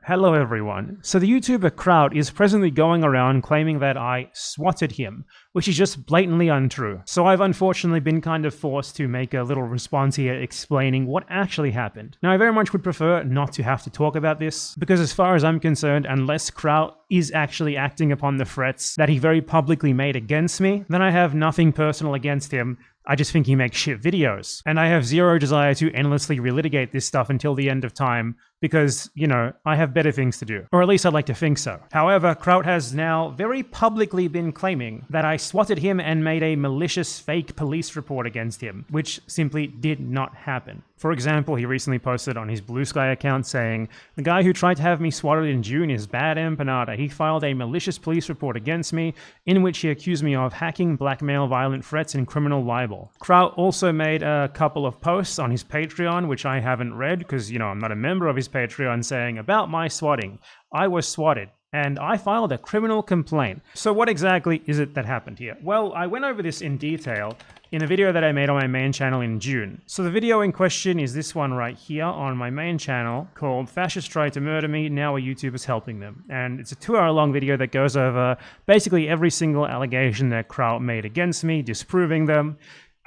Hello everyone. So the YouTuber Kraut is presently going around claiming that I swatted him, which is just blatantly untrue. So I've unfortunately been kind of forced to make a little response here explaining what actually happened. Now I very much would prefer not to have to talk about this, because as far as I'm concerned, unless Kraut is actually acting upon the threats that he very publicly made against me, then I have nothing personal against him. I just think he makes shit videos. And I have zero desire to endlessly relitigate this stuff until the end of time because, you know, I have better things to do. Or at least I'd like to think so. However, Kraut has now very publicly been claiming that I swatted him and made a malicious fake police report against him, which simply did not happen. For example, he recently posted on his Blue Sky account saying, "The guy who tried to have me swatted in June is bad empanada. He filed a malicious police report against me in which he accused me of hacking, blackmail, violent threats, and criminal libel." Kraut also made a couple of posts on his Patreon, which I haven't read because, you know, I'm not a member of his Patreon, saying about my swatting. I was swatted, and I filed a criminal complaint. So what exactly is it that happened here? Well, I went over this in detail in a video that I made on my main channel in June. So the video in question is this one right here on my main channel called "Fascists Tried to Murder Me, Now a YouTuber's Helping Them." And it's a 2-hour long video that goes over basically every single allegation that Kraut made against me, disproving them,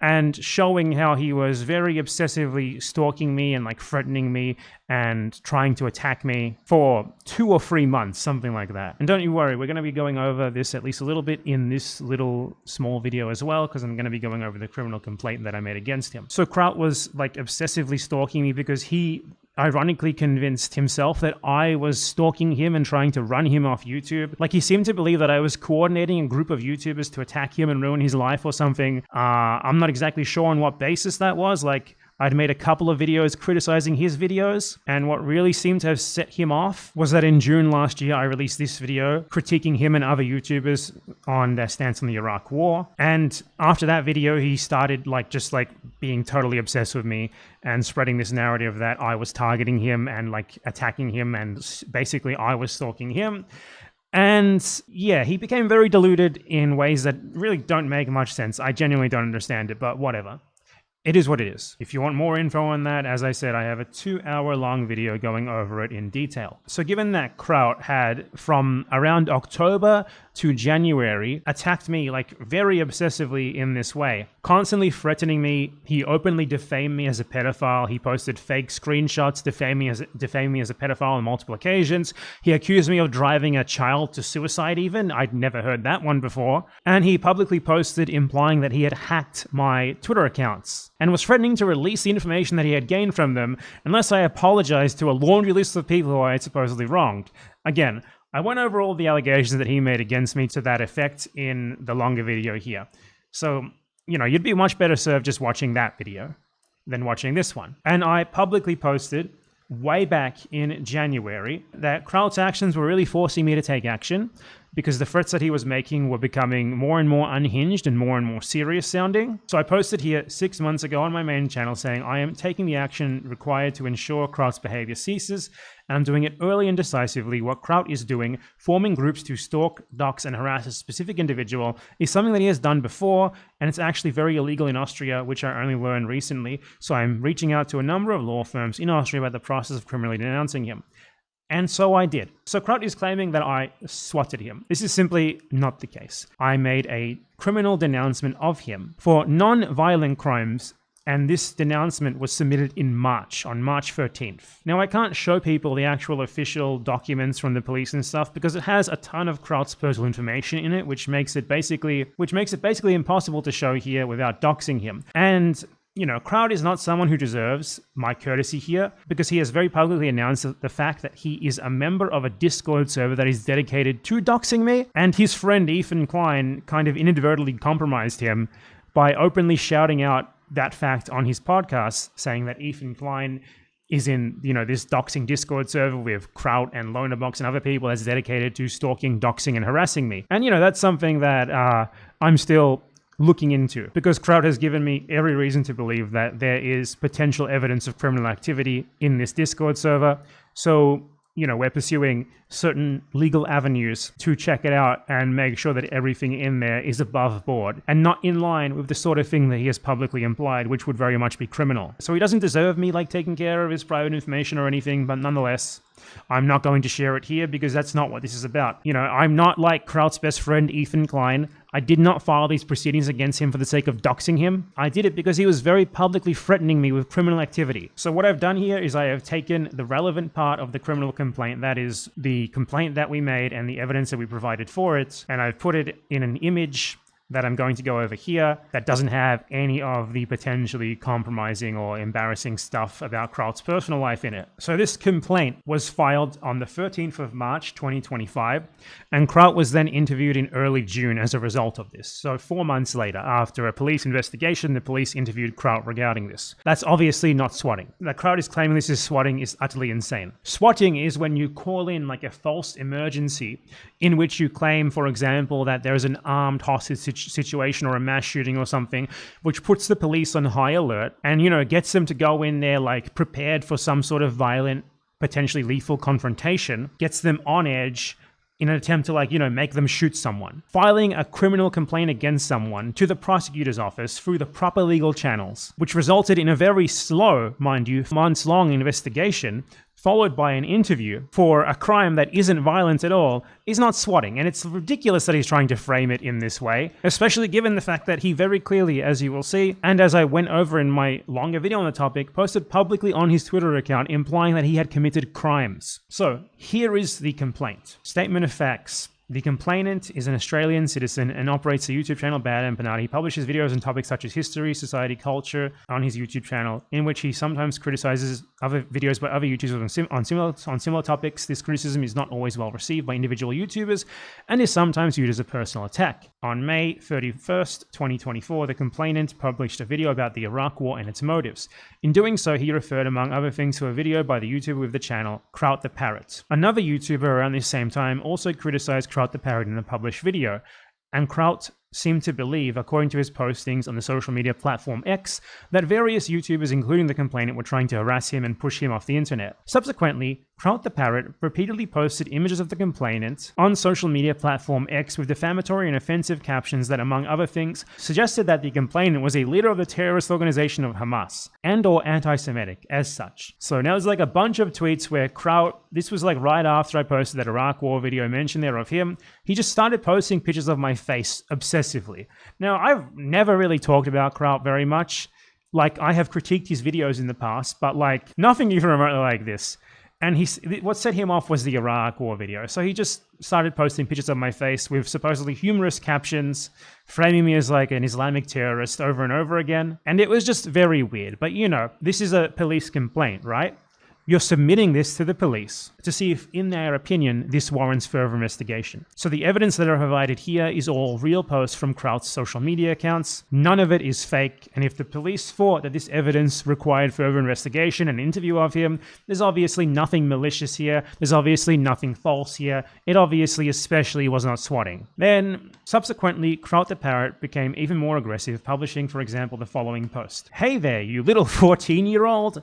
and showing how he was very obsessively stalking me and like threatening me and trying to attack me for 2 or 3 months, something like that. And don't you worry, we're going to be going over this at least a little bit in this little small video as well, because I'm going to be going over the criminal complaint that I made against him. So Kraut was like obsessively stalking me because he ironically convinced himself that I was stalking him and trying to run him off YouTube. Like, he seemed to believe that I was coordinating a group of YouTubers to attack him and ruin his life or something. I'm not exactly sure on what basis that was. Like, I'd made a couple of videos criticizing his videos, and what really seemed to have set him off was that in June last year, I released this video critiquing him and other YouTubers on their stance on the Iraq War. And after that video, he started just being totally obsessed with me and spreading this narrative that I was targeting him and like attacking him, and basically I was stalking him. And yeah, he became very deluded in ways that really don't make much sense. I genuinely don't understand it, but whatever. It is what it is. If you want more info on that, as I said, I have a 2-hour long video going over it in detail. So given that Kraut had, from around October to January, attacked me like very obsessively in this way, constantly threatening me. He openly defamed me as a pedophile. He posted fake screenshots defaming me as a pedophile on multiple occasions. He accused me of driving a child to suicide even. I'd never heard that one before. And he publicly posted implying that he had hacked my Twitter accounts and was threatening to release the information that he had gained from them unless I apologized to a laundry list of people who I had supposedly wronged. Again, I went over all the allegations that he made against me to that effect in the longer video here. So, you know, you'd be much better served just watching that video than watching this one. And I publicly posted way back in January that Kraut's actions were really forcing me to take action, because the threats that he was making were becoming more and more unhinged and more serious sounding. So I posted here 6 months ago on my main channel saying, "I am taking the action required to ensure Kraut's behavior ceases, and I'm doing it early and decisively. What Kraut is doing, forming groups to stalk, dox, and harass a specific individual, is something that he has done before, and it's actually very illegal in Austria, which I only learned recently. So I'm reaching out to a number of law firms in Austria about the process of criminally denouncing him." And so I did. So Kraut is claiming that I swatted him. This is simply not the case. I made a criminal denouncement of him for non-violent crimes, and this denouncement was submitted in March, on March 13th. Now, I can't show people the actual official documents from the police and stuff because it has a ton of Kraut's personal information in it, which makes it basically impossible to show here without doxing him. And you know, Kraut is not someone who deserves my courtesy here, because he has very publicly announced the fact that he is a member of a Discord server that is dedicated to doxing me, and his friend Ethan Klein kind of inadvertently compromised him by openly shouting out that fact on his podcast, saying that Ethan Klein is in, you know, this doxing Discord server with Kraut and Lonerbox and other people that's dedicated to stalking, doxing, and harassing me. And, you know, that's something that I'm still looking into, because Kraut has given me every reason to believe that there is potential evidence of criminal activity in this Discord server. So, you know, we're pursuing certain legal avenues to check it out and make sure that everything in there is above board and not in line with the sort of thing that he has publicly implied, which would very much be criminal. So he doesn't deserve me like taking care of his private information or anything, but nonetheless, I'm not going to share it here because that's not what this is about. You know, I'm not like Kraut's best friend, Ethan Klein. I did not file these proceedings against him for the sake of doxing him. I did it because he was very publicly threatening me with criminal activity. So what I've done here is I have taken the relevant part of the criminal complaint, that is the complaint that we made and the evidence that we provided for it, and I've put it in an image that I'm going to go over here that doesn't have any of the potentially compromising or embarrassing stuff about Kraut's personal life in it. So this complaint was filed on the 13th of March 2025, and Kraut was then interviewed in early June as a result of this. So 4 months later, after a police investigation, the police interviewed Kraut regarding this. That's obviously not swatting. That Kraut is claiming this is swatting is utterly insane. Swatting is when you call in like a false emergency in which you claim, for example, that there's an armed hostage situation or a mass shooting or something, which puts the police on high alert and, you know, gets them to go in there like prepared for some sort of violent, potentially lethal confrontation, gets them on edge in an attempt to, like, you know, make them shoot someone. Filing a criminal complaint against someone to the prosecutor's office through the proper legal channels, which resulted in a very slow, mind you, months-long investigation, followed by an interview for a crime that isn't violent at all, is not swatting. And it's ridiculous that he's trying to frame it in this way, especially given the fact that he very clearly, as you will see, and as I went over in my longer video on the topic, posted publicly on his Twitter account implying that he had committed crimes. So here is the complaint. Statement of facts. The complainant is an Australian citizen and operates a YouTube channel, Bad Empanada. He publishes videos on topics such as history, society, culture on his YouTube channel, in which he sometimes criticizes other videos by other YouTubers on similar topics. This criticism is not always well received by individual YouTubers and is sometimes viewed as a personal attack. On May 31st, 2024, the complainant published a video about the Iraq War and its motives. In doing so, he referred, among other things, to a video by the YouTuber with the channel, Kraut the Parrot. Another YouTuber around this same time also criticized Kraut the Parrot in a published video, and Kraut seemed to believe, according to his postings on the social media platform X, that various YouTubers, including the complainant, were trying to harass him and push him off the internet. Subsequently, Kraut the Parrot repeatedly posted images of the complainant on social media platform X with defamatory and offensive captions that, among other things, suggested that the complainant was a leader of the terrorist organization of Hamas and or anti-Semitic as such. So now there's like a bunch of tweets where Kraut, this was like right after I posted that Iraq War video mentioned there of him, he just started posting pictures of my face obsessively. Now, I've never really talked about Kraut very much. Like, I have critiqued his videos in the past, but like nothing even remotely like this. And what set him off was the Iraq War video. So he just started posting pictures of my face with supposedly humorous captions, framing me as like an Islamic terrorist over and over again. And it was just very weird. But you know, this is a police complaint, right? You're submitting this to the police to see if, in their opinion, this warrants further investigation. So the evidence that I provided here is all real posts from Kraut's social media accounts. None of it is fake, and if the police thought that this evidence required further investigation and interview of him, there's obviously nothing malicious here, there's obviously nothing false here, it obviously especially was not swatting. Then, subsequently, Kraut the Parrot became even more aggressive, publishing, for example, the following post. "Hey there, you little 14-year-old.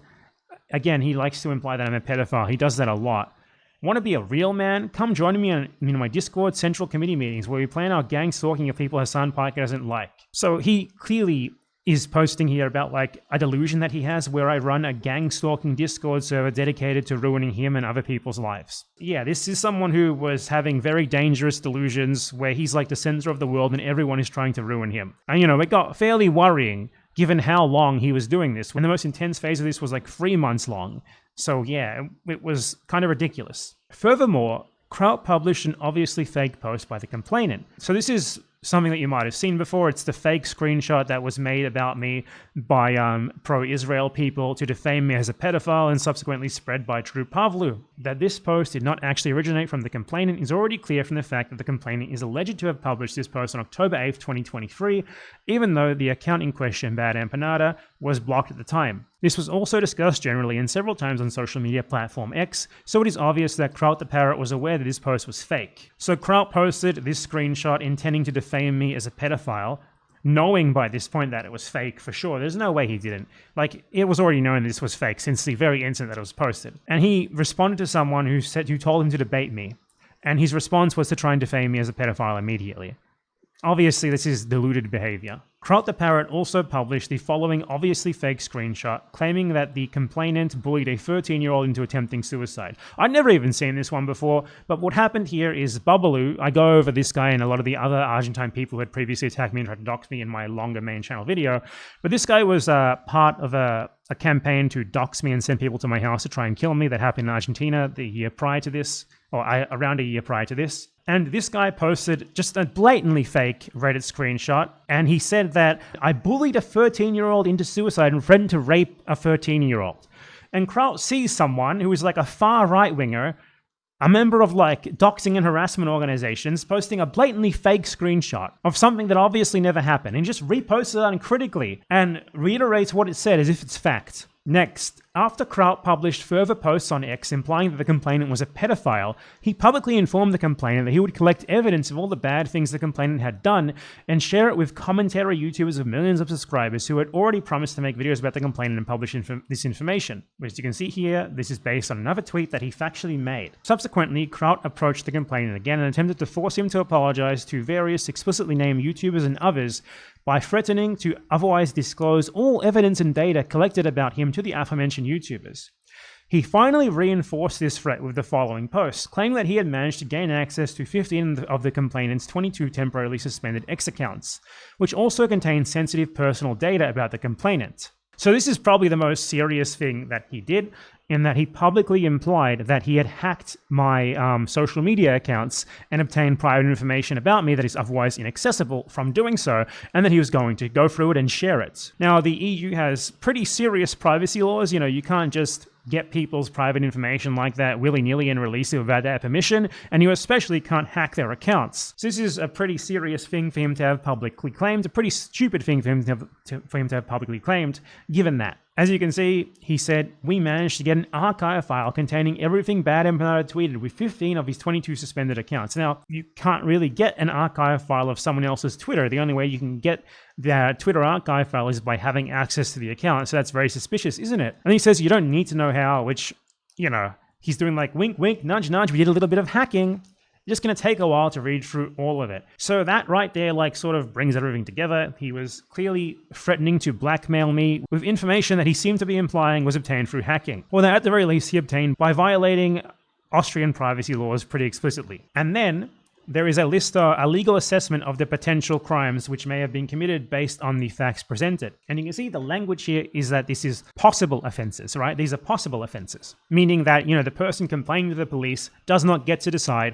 Again, he likes to imply that I'm a pedophile. He does that a lot. Want to be a real man? Come join me in my Discord Central Committee meetings where we plan our gang stalking of people Hassan Piker doesn't like." So he clearly is posting here about like a delusion that he has where I run a gang stalking Discord server dedicated to ruining him and other people's lives. Yeah, this is someone who was having very dangerous delusions where he's like the center of the world and everyone is trying to ruin him. And you know, it got fairly worrying given how long he was doing this, when the most intense phase of this was like 3 months long. So yeah, it was kind of ridiculous. Furthermore, Kraut published an obviously fake post by the complainant. So this is something that you might have seen before. It's the fake screenshot that was made about me by pro-Israel people to defame me as a pedophile and subsequently spread by Drew Pavlu. That this post did not actually originate from the complainant is already clear from the fact that the complainant is alleged to have published this post on October 8th, 2023, even though the account in question, Bad Empanada, was blocked at the time. This was also discussed generally and several times on social media platform X, so it is obvious that Kraut the Parrot was aware that this post was fake. So Kraut posted this screenshot intending to defame me as a pedophile, knowing by this point that it was fake for sure. There's no way he didn't. Like, it was already known this was fake since the very instant that it was posted. And he responded to someone who told him to debate me, and his response was to try and defame me as a pedophile immediately. Obviously, this is deluded behavior. Kraut the Parrot also published the following obviously fake screenshot, claiming that the complainant bullied a 13-year-old into attempting suicide. I'd never even seen this one before, but what happened here is Bubbaloo, I go over this guy and a lot of the other Argentine people who had previously attacked me and tried to dox me in my longer main channel video, but this guy was part of a campaign to dox me and send people to my house to try and kill me that happened in Argentina the year prior to this, or around a year prior to this. And this guy posted just a blatantly fake Reddit screenshot, and he said that I bullied a 13-year-old into suicide and threatened to rape a 13-year-old. And Kraut sees someone who is like a far right-winger, a member of like doxing and harassment organizations, posting a blatantly fake screenshot of something that obviously never happened, and just reposts it uncritically and reiterates what it said as if it's fact. Next, after Kraut published further posts on X implying that the complainant was a pedophile, he publicly informed the complainant that he would collect evidence of all the bad things the complainant had done and share it with commentary YouTubers with millions of subscribers who had already promised to make videos about the complainant and publish this information. As you can see here, this is based on another tweet that he factually made. Subsequently, Kraut approached the complainant again and attempted to force him to apologize to various explicitly named YouTubers and others by threatening to otherwise disclose all evidence and data collected about him to the aforementioned YouTubers. He finally reinforced this threat with the following post, claiming that he had managed to gain access to 15 of the complainant's 22 temporarily suspended X accounts, which also contained sensitive personal data about the complainant. So this is probably the most serious thing that he did, in that he publicly implied that he had hacked my social media accounts and obtained private information about me that is otherwise inaccessible from doing so, and that he was going to go through it and share it. Now, the EU has pretty serious privacy laws. You know, you can't just get people's private information like that willy-nilly and release it without their permission, and you especially can't hack their accounts. So this is a pretty serious thing for him to have publicly claimed, a pretty stupid thing for him to have publicly claimed, given that. As you can see, he said, we managed to get an archive file containing everything bad Empire tweeted with 15 of his 22 suspended accounts. Now, you can't really get an archive file of someone else's Twitter. The only way you can get the Twitter archive file is by having access to the account. So that's very suspicious, isn't it? And he says you don't need to know how, which, you know, he's doing like wink, wink, nudge, nudge. We did a little bit of hacking. Just going to take a while to read through all of it. So that right there like sort of brings everything together. He was clearly threatening to blackmail me with information that he seemed to be implying was obtained through hacking. Or that at the very least he obtained by violating Austrian privacy laws pretty explicitly. And then there is a legal assessment of the potential crimes which may have been committed based on the facts presented. And you can see the language here is that this is possible offenses, right? These are possible offenses, meaning that, you know, the person complaining to the police does not get to decide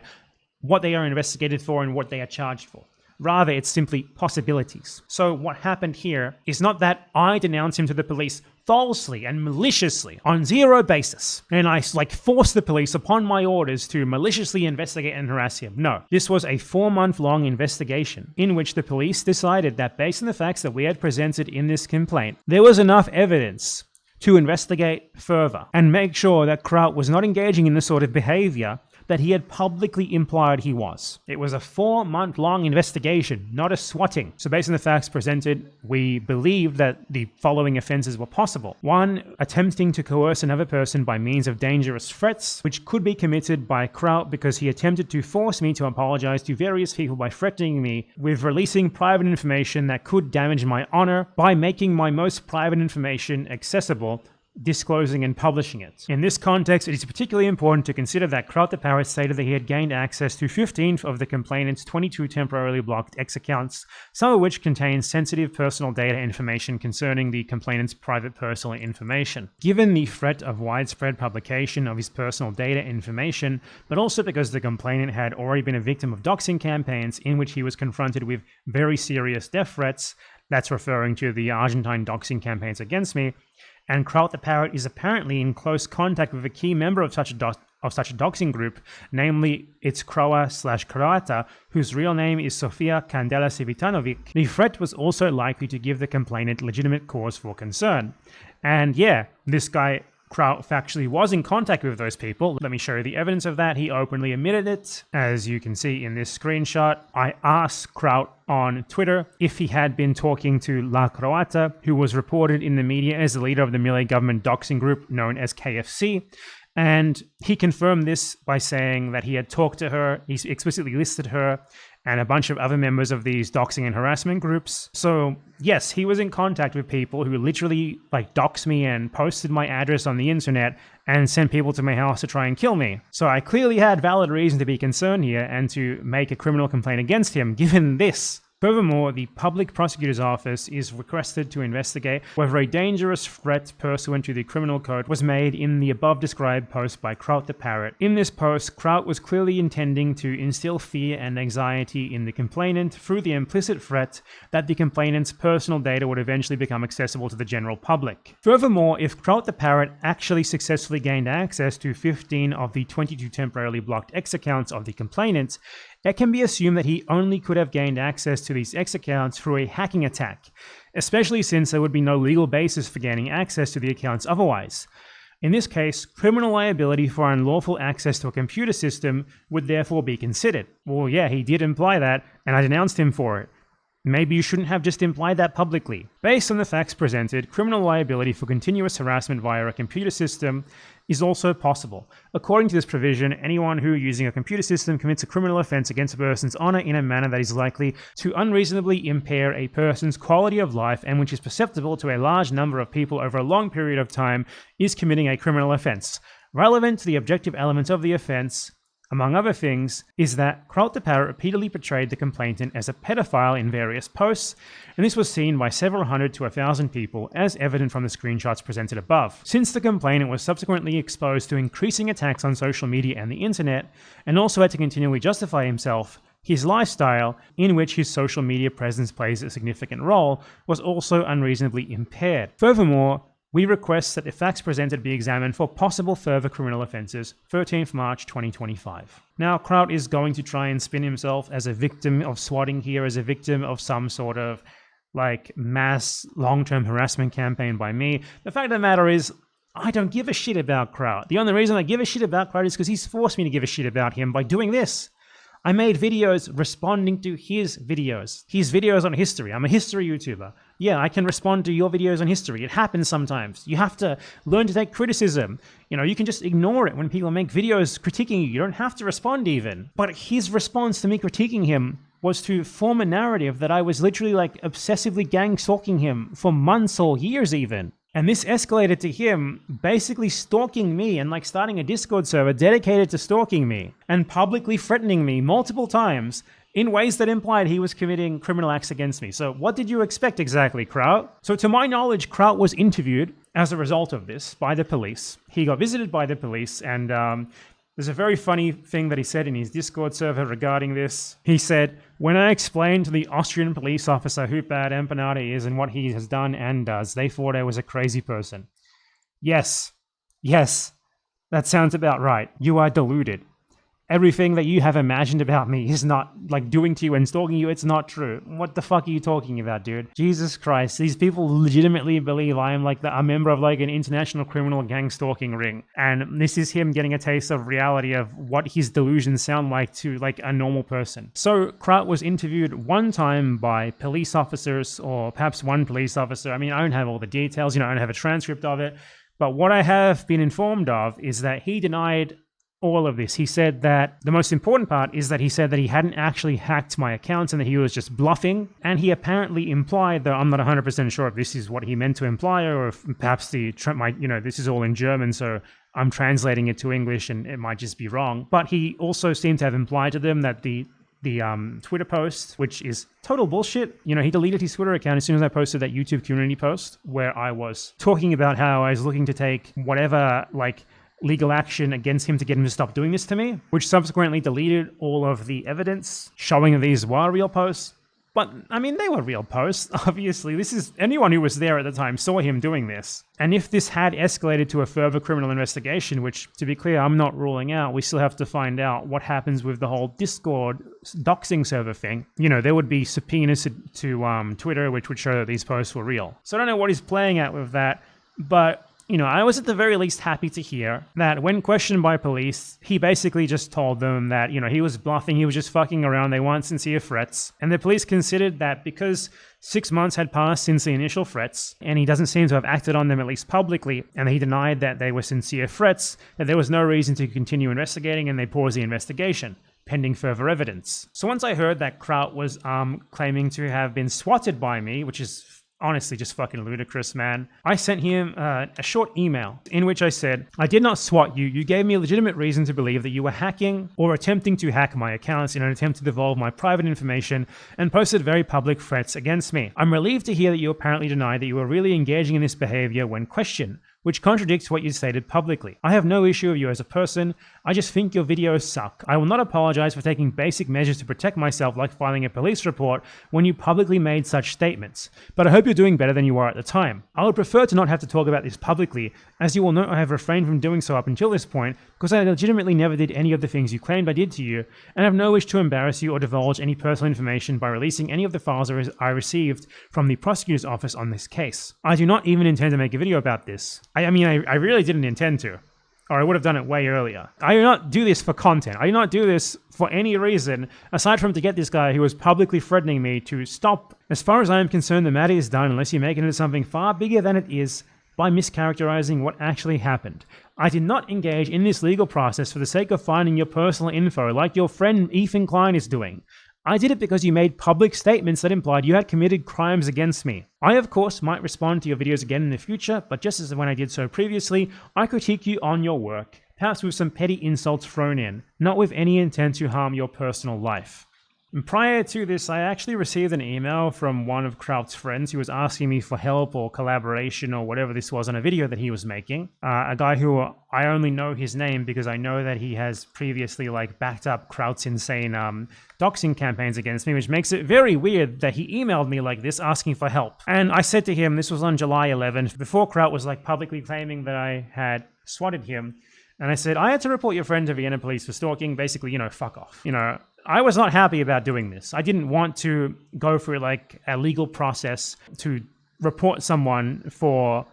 what they are investigated for and what they are charged for. Rather, it's simply possibilities. So what happened here is not that I denounced him to the police falsely and maliciously on zero basis, and I forced the police upon my orders to maliciously investigate and harass him. No, this was a 4-month-long investigation in which the police decided that based on the facts that we had presented in this complaint, there was enough evidence to investigate further and make sure that Kraut was not engaging in the sort of behavior that he had publicly implied he was. It was a 4-month-long investigation, not a swatting. So based on the facts presented, we believe that the following offenses were possible. 1, attempting to coerce another person by means of dangerous threats, which could be committed by Kraut because he attempted to force me to apologize to various people by threatening me with releasing private information that could damage my honor by making my most private information accessible, disclosing and publishing it. In this context, it is particularly important to consider that Kraut the Parrot stated that he had gained access to 15 of the complainant's 22 temporarily blocked X accounts, some of which contain sensitive personal data information concerning the complainant's private personal information. Given the threat of widespread publication of his personal data information, but also because the complainant had already been a victim of doxing campaigns in which he was confronted with very serious death threats, that's referring to the Argentine doxing campaigns against me, and Kraut the Parrot is apparently in close contact with a key member of such a doxing group, namely its Croa/Croata, whose real name is Sofia Candela Civitanovic. The threat was also likely to give the complainant legitimate cause for concern. And yeah, this guy Kraut factually was in contact with those people. Let me show you the evidence of that. He openly admitted it. As you can see in this screenshot, I asked Kraut on Twitter if he had been talking to La Croata, who was reported in the media as the leader of the Milei government doxing group known as KFC. And he confirmed this by saying that he had talked to her, he explicitly listed her, and a bunch of other members of these doxing and harassment groups. So yes, he was in contact with people who literally doxed me and posted my address on the internet and sent people to my house to try and kill me. So I clearly had valid reason to be concerned here and to make a criminal complaint against him, given this. Furthermore, the public prosecutor's office is requested to investigate whether a dangerous threat pursuant to the criminal code was made in the above described post by Kraut the Parrot. In this post, Kraut was clearly intending to instill fear and anxiety in the complainant through the implicit threat that the complainant's personal data would eventually become accessible to the general public. Furthermore, if Kraut the Parrot actually successfully gained access to 15 of the 22 temporarily blocked X accounts of the complainant, it can be assumed that he only could have gained access to these X accounts through a hacking attack, especially since there would be no legal basis for gaining access to the accounts otherwise. In this case, criminal liability for unlawful access to a computer system would therefore be considered. Well, yeah, he did imply that, and I denounced him for it. Maybe you shouldn't have just implied that publicly. Based on the facts presented, criminal liability for continuous harassment via a computer system is also possible. According to this provision, anyone who, using a computer system, commits a criminal offense against a person's honor in a manner that is likely to unreasonably impair a person's quality of life and which is perceptible to a large number of people over a long period of time is committing a criminal offense. Relevant to the objective elements of the offense, among other things, is that Kraut the Parrot repeatedly portrayed the complainant as a pedophile in various posts, and this was seen by several hundred to 1,000 people, as evident from the screenshots presented above. Since the complainant was subsequently exposed to increasing attacks on social media and the internet, and also had to continually justify himself, his lifestyle, in which his social media presence plays a significant role, was also unreasonably impaired. Furthermore, we request that the facts presented be examined for possible further criminal offences, 13th March 2025. Now, Kraut is going to try and spin himself as a victim of swatting here, as a victim of some sort of mass long-term harassment campaign by me. The fact of the matter is, I don't give a shit about Kraut. The only reason I give a shit about Kraut is because he's forced me to give a shit about him by doing this. I made videos responding to his videos on history. I'm a history YouTuber. Yeah, I can respond to your videos on history. It happens sometimes. You have to learn to take criticism. You can just ignore it when people make videos critiquing you. You don't have to respond even. But his response to me critiquing him was to form a narrative that I was literally obsessively gang stalking him for months or years even. And this escalated to him basically stalking me and starting a Discord server dedicated to stalking me and publicly threatening me multiple times in ways that implied he was committing criminal acts against me. So what did you expect exactly, Kraut? So to my knowledge, Kraut was interviewed as a result of this by the police. He got visited by the police, and there's a very funny thing that he said in his Discord server regarding this. He said, "When I explained to the Austrian police officer who bad Empanada is and what he has done and does, they thought I was a crazy person." Yes, that sounds about right. You are deluded. Everything that you have imagined about me is not doing to you and stalking you. It's not true. What the fuck are you talking about, dude? Jesus Christ. These people legitimately believe I am a member of an international criminal gang stalking ring. And this is him getting a taste of reality of what his delusions sound like to a normal person. So Kraut was interviewed one time by police officers, or perhaps one police officer. I don't have all the details. I don't have a transcript of it. But what I have been informed of is that he denied all of this. He said that the most important part is that he said that he hadn't actually hacked my accounts and that he was just bluffing. And he apparently implied, though I'm not 100% sure if this is what he meant to imply or if perhaps this is all in German, so I'm translating it to English and it might just be wrong. But he also seemed to have implied to them that the Twitter post, which is total bullshit. He deleted his Twitter account as soon as I posted that YouTube community post where I was talking about how I was looking to take whatever legal action against him to get him to stop doing this to me, which subsequently deleted all of the evidence showing that these were real posts. But, they were real posts, obviously. Anyone who was there at the time saw him doing this. And if this had escalated to a further criminal investigation, which, to be clear, I'm not ruling out, we still have to find out what happens with the whole Discord doxing server thing. There would be subpoenas to Twitter, which would show that these posts were real. So I don't know what he's playing at with that, but I was at the very least happy to hear that when questioned by police, he basically just told them that, he was bluffing, he was just fucking around, they weren't sincere threats. And the police considered that because 6 months had passed since the initial threats, and he doesn't seem to have acted on them at least publicly, and he denied that they were sincere threats, that there was no reason to continue investigating, and they paused the investigation. pending further evidence. So once I heard that Kraut was claiming to have been swatted by me, which is honestly just fucking ludicrous, man, I sent him a short email in which I said, I did not swat you. You gave me a legitimate reason to believe that you were hacking or attempting to hack my accounts in an attempt to devolve my private information and posted very public threats against me. I'm relieved to hear that you apparently denied that you were really engaging in this behavior when questioned, which contradicts what you stated publicly. I have no issue with you as a person. I just think your videos suck. I will not apologize for taking basic measures to protect myself, like filing a police report, when you publicly made such statements. But I hope you're doing better than you were at the time. I would prefer to not have to talk about this publicly. As you will note, I have refrained from doing so up until this point, because I legitimately never did any of the things you claimed I did to you, and have no wish to embarrass you or divulge any personal information by releasing any of the files I received from the prosecutor's office on this case. I do not even intend to make a video about this. I mean, I really didn't intend to, or I would have done it way earlier. I do not do this for content. I do not do this for any reason, aside from to get this guy who was publicly threatening me to stop. As far as I am concerned, the matter is done unless you make it into something far bigger than it is by mischaracterizing what actually happened. I did not engage in this legal process for the sake of finding your personal info like your friend Ethan Klein is doing. I did it because you made public statements that implied you had committed crimes against me. I, of course, might respond to your videos again in the future, but just as when I did so previously, I critique you on your work, perhaps with some petty insults thrown in, not with any intent to harm your personal life. And prior to this, I actually received an email from one of Kraut's friends who was asking me for help or collaboration or whatever this was on a video that he was making. A guy who I only know his name because I know that he has previously backed up Kraut's insane doxing campaigns against me, which makes it very weird that he emailed me like this asking for help. And I said to him, this was on July 11th, before Kraut was publicly claiming that I had swatted him. And I said, I had to report your friend to Vienna police for stalking, basically, fuck off. I was not happy about doing this. I didn't want to go through a legal process to report someone for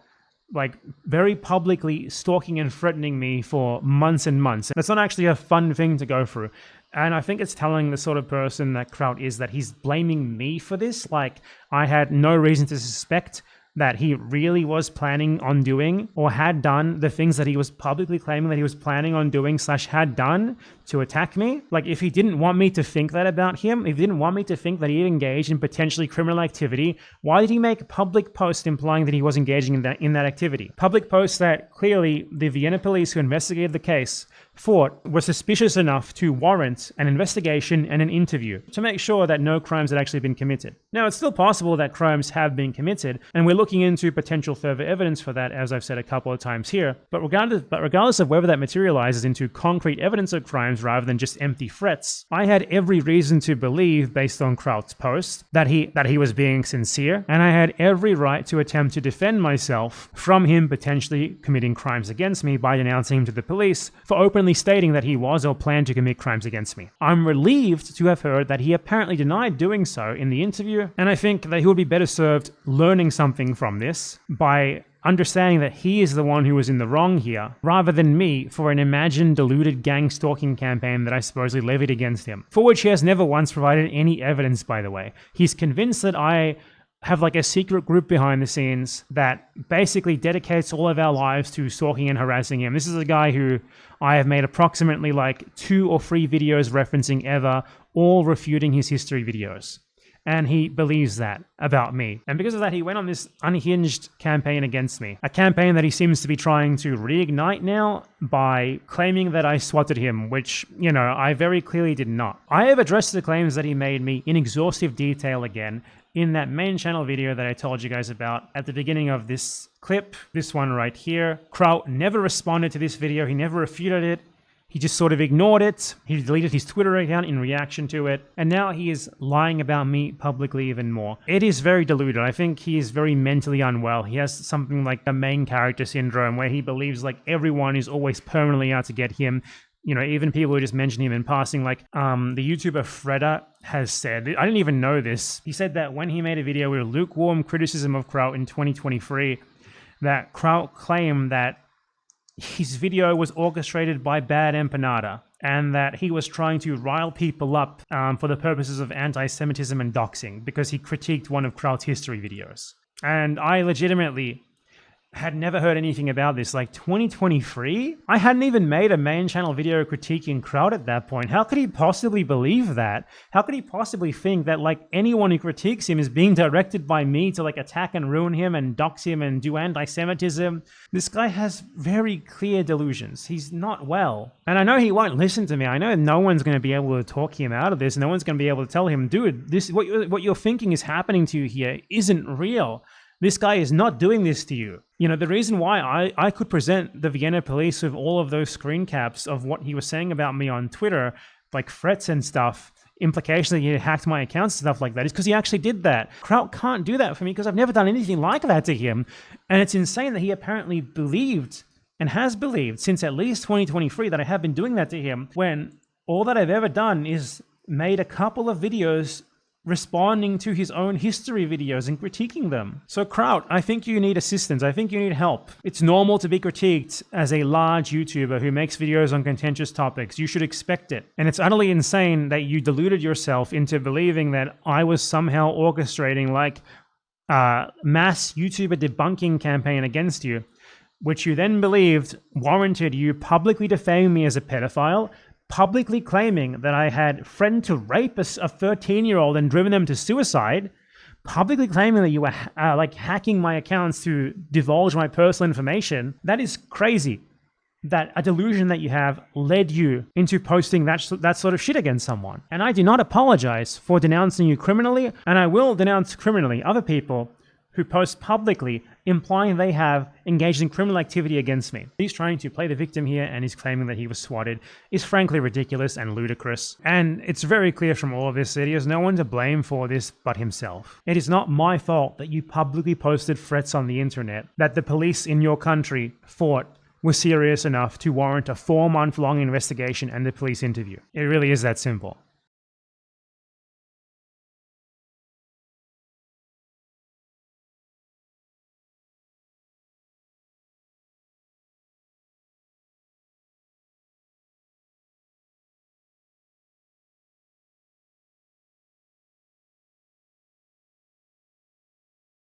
very publicly stalking and threatening me for months and months. That's not actually a fun thing to go through. And I think it's telling the sort of person that Kraut is that he's blaming me for this. I had no reason to suspect that he really was planning on doing or had done the things that he was publicly claiming that he was planning on doing / had done to attack me. If he didn't want me to think that about him, if he didn't want me to think that he engaged in potentially criminal activity, why did he make public posts implying that he was engaging in that activity? Public posts that clearly the Vienna police who investigated the case thought were suspicious enough to warrant an investigation and an interview to make sure that no crimes had actually been committed. Now, it's still possible that crimes have been committed, and we're looking into potential further evidence for that, as I've said a couple of times here. But regardless of whether that materializes into concrete evidence of crimes rather than just empty threats, I had every reason to believe, based on Kraut's post, that he was being sincere, and I had every right to attempt to defend myself from him potentially committing crimes against me by denouncing him to the police for openly stating that he was or planned to commit crimes against me. I'm relieved to have heard that he apparently denied doing so in the interview, and I think that he would be better served learning something from this by understanding that he is the one who was in the wrong here, rather than me for an imagined deluded gang stalking campaign that I supposedly levied against him, for which he has never once provided any evidence, by the way. He's convinced that I have a secret group behind the scenes that basically dedicates all of our lives to stalking and harassing him. This is a guy who I have made approximately 2 or 3 videos referencing ever, all refuting his history videos. And he believes that about me. And because of that, he went on this unhinged campaign against me. A campaign that he seems to be trying to reignite now by claiming that I swatted him, which, I very clearly did not. I have addressed the claims that he made me in exhaustive detail again in that main channel video that I told you guys about at the beginning of this clip, this one right here. Kraut never responded to this video. He never refuted it. He just sort of ignored it. He deleted his Twitter account in reaction to it. And now he is lying about me publicly even more. It is very deluded. I think he is very mentally unwell. He has something like the main character syndrome where he believes everyone is always permanently out to get him. Even people who just mention him in passing, the YouTuber Kraut has said, I didn't even know this. He said that when he made a video with lukewarm criticism of Kraut in 2023, that Kraut claimed that his video was orchestrated by Bad Empanada and that he was trying to rile people up for the purposes of anti-Semitism and doxing because he critiqued one of Kraut's history videos. And I legitimately had never heard anything about this. Like 2023? I hadn't even made a main channel video critiquing Kraut at that point. How could he possibly believe that? How could he possibly think that like anyone who critiques him is being directed by me to like attack and ruin him and dox him and do anti-Semitism? This guy has very clear delusions. He's not well. And I know he won't listen to me. I know no one's going to be able to talk him out of this. No one's going to be able to tell him, dude, this what you're thinking is happening to you here isn't real. This guy is not doing this to you. You know, the reason why I could present the Vienna police with all of those screen caps of what he was saying about me on Twitter, like threats and stuff, implications that he hacked my accounts and stuff like that, is because he actually did that. Kraut can't do that for me because I've never done anything like that to him. And it's insane that he apparently believed and has believed since at least 2023 that I have been doing that to him, when all that I've ever done is made a couple of videos responding to his own history videos and critiquing them. So Kraut, I think you need assistance. I think you need help. It's normal to be critiqued as a large YouTuber who makes videos on contentious topics. You should expect it. And it's utterly insane that you deluded yourself into believing that I was somehow orchestrating like a mass YouTuber debunking campaign against you, which you then believed warranted you publicly defaming me as a pedophile, publicly claiming that I had threatened to rape a 13-year-old and driven them to suicide, publicly claiming that you were like hacking my accounts to divulge my personal information. That is crazy. That a delusion that you have led you into posting that sort of shit against someone. And I do not apologize for denouncing you criminally, and I will denounce criminally other people who post publicly implying they have engaged in criminal activity against me. He's trying to play the victim here, and he's claiming that he was swatted is frankly ridiculous and ludicrous. And it's very clear from all of this that he has no one to blame for this but himself. It is not my fault that you publicly posted threats on the internet that the police in your country thought was serious enough to warrant a 4-month-long investigation and a police interview. It really is that simple.